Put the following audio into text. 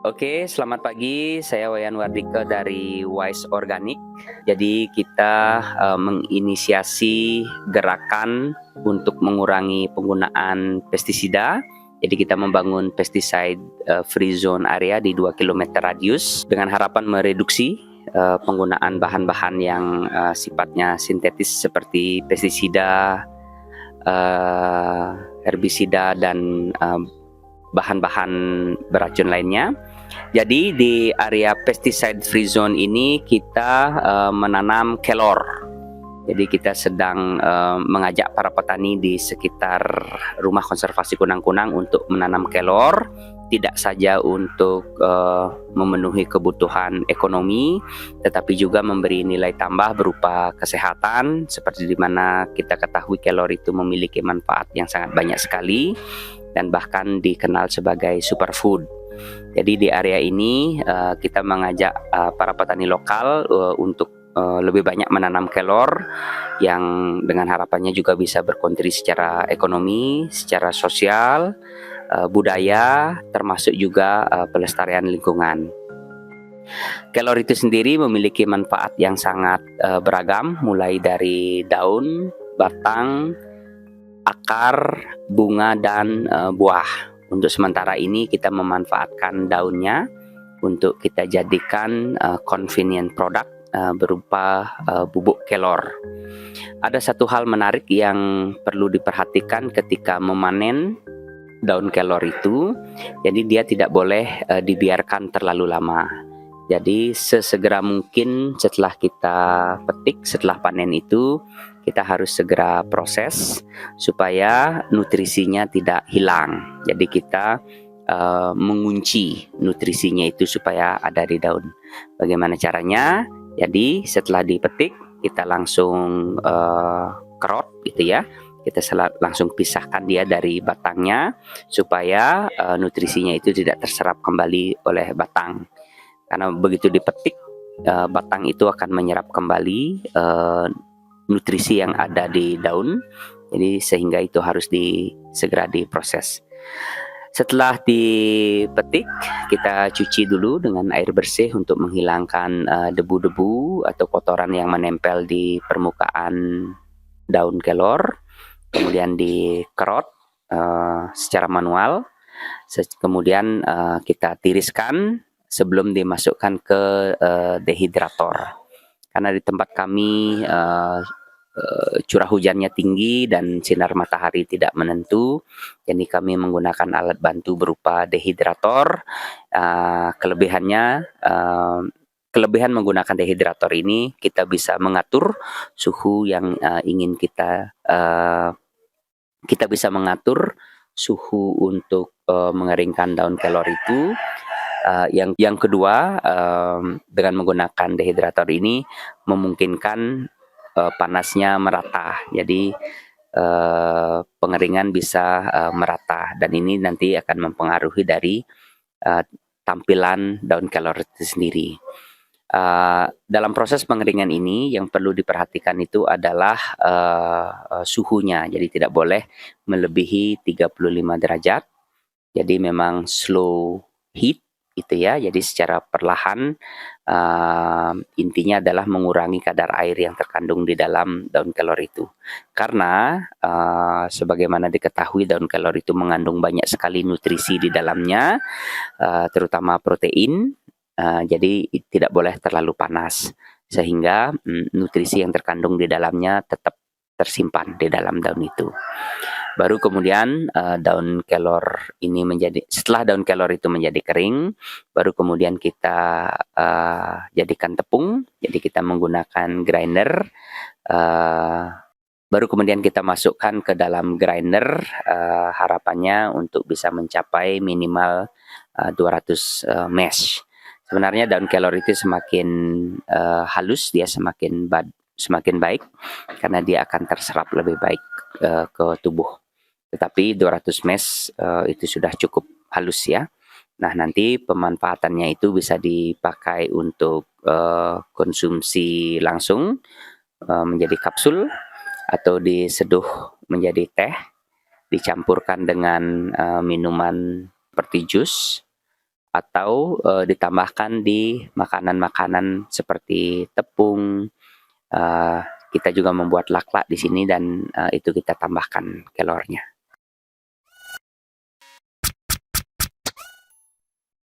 Oke, selamat pagi. Saya Wayan Wardike dari Wise Organic. Jadi kita menginisiasi gerakan untuk mengurangi penggunaan pestisida. Jadi kita membangun pesticide free zone area di 2 km radius dengan harapan mereduksi penggunaan bahan-bahan yang sifatnya sintetis seperti pestisida, herbisida dan bahan-bahan beracun lainnya. Jadi di area pesticide free zone ini kita menanam kelor. Jadi kita sedang mengajak para petani di sekitar rumah konservasi kunang-kunang untuk menanam kelor, tidak saja untuk memenuhi kebutuhan ekonomi, tetapi juga memberi nilai tambah berupa kesehatan, seperti di mana kita ketahui kelor itu memiliki manfaat yang sangat banyak sekali dan bahkan dikenal sebagai superfood. Jadi di area ini kita mengajak para petani lokal untuk lebih banyak menanam kelor yang dengan harapannya juga bisa berkontribusi secara ekonomi, secara sosial, budaya, termasuk juga pelestarian lingkungan. Kelor itu sendiri memiliki manfaat yang sangat beragam, mulai dari daun, batang, akar, bunga, dan buah. Untuk sementara ini kita memanfaatkan daunnya untuk kita jadikan convenient product berupa bubuk kelor. Ada satu hal menarik yang perlu diperhatikan ketika memanen daun kelor itu. Jadi dia tidak boleh dibiarkan terlalu lama. Jadi sesegera mungkin setelah kita petik, setelah panen itu kita harus segera proses supaya nutrisinya tidak hilang. Jadi kita mengunci nutrisinya itu supaya ada di daun. Bagaimana caranya? Jadi setelah dipetik kita langsung kerot gitu ya. Kita langsung pisahkan dia dari batangnya supaya nutrisinya itu tidak terserap kembali oleh batang. Karena begitu dipetik, batang itu akan menyerap kembali nutrisi yang ada di daun. Jadi sehingga itu harus segera diproses. Setelah dipetik, kita cuci dulu dengan air bersih untuk menghilangkan debu-debu atau kotoran yang menempel di permukaan daun kelor. Kemudian dikerot secara manual. Kemudian kita tiriskan sebelum dimasukkan ke dehidrator. Karena di tempat kami curah hujannya tinggi dan sinar matahari tidak menentu, jadi kami menggunakan alat bantu berupa dehidrator. Kelebihan menggunakan dehidrator ini, kita bisa mengatur suhu yang ingin kita bisa mengatur suhu untuk mengeringkan daun kelor itu. Yang kedua, dengan menggunakan dehidrator ini memungkinkan panasnya merata. Jadi pengeringan bisa merata, dan ini nanti akan mempengaruhi dari tampilan daun kelor itu sendiri. Dalam proses pengeringan ini yang perlu diperhatikan itu adalah suhunya. Jadi tidak boleh melebihi 35 derajat. Jadi memang slow heat gitu ya. Jadi secara perlahan, intinya adalah mengurangi kadar air yang terkandung di dalam daun kelor itu. Karena sebagaimana diketahui, daun kelor itu mengandung banyak sekali nutrisi di dalamnya, terutama protein. Jadi tidak boleh terlalu panas sehingga nutrisi yang terkandung di dalamnya tetap tersimpan di dalam daun itu. Baru kemudian setelah daun kelor itu menjadi kering, baru kemudian kita jadikan tepung. Jadi kita menggunakan grinder. Baru kemudian kita masukkan ke dalam grinder, harapannya untuk bisa mencapai minimal 200 mesh. Sebenarnya daun kelor itu semakin halus, dia semakin baik karena dia akan terserap lebih baik ke tubuh. Tetapi 200 mesh itu sudah cukup halus ya. Nah, nanti pemanfaatannya itu bisa dipakai untuk konsumsi langsung menjadi kapsul, atau diseduh menjadi teh, dicampurkan dengan minuman seperti jus, atau ditambahkan di makanan-makanan seperti tepung. Kita juga membuat laklak di sini dan itu kita tambahkan kelornya.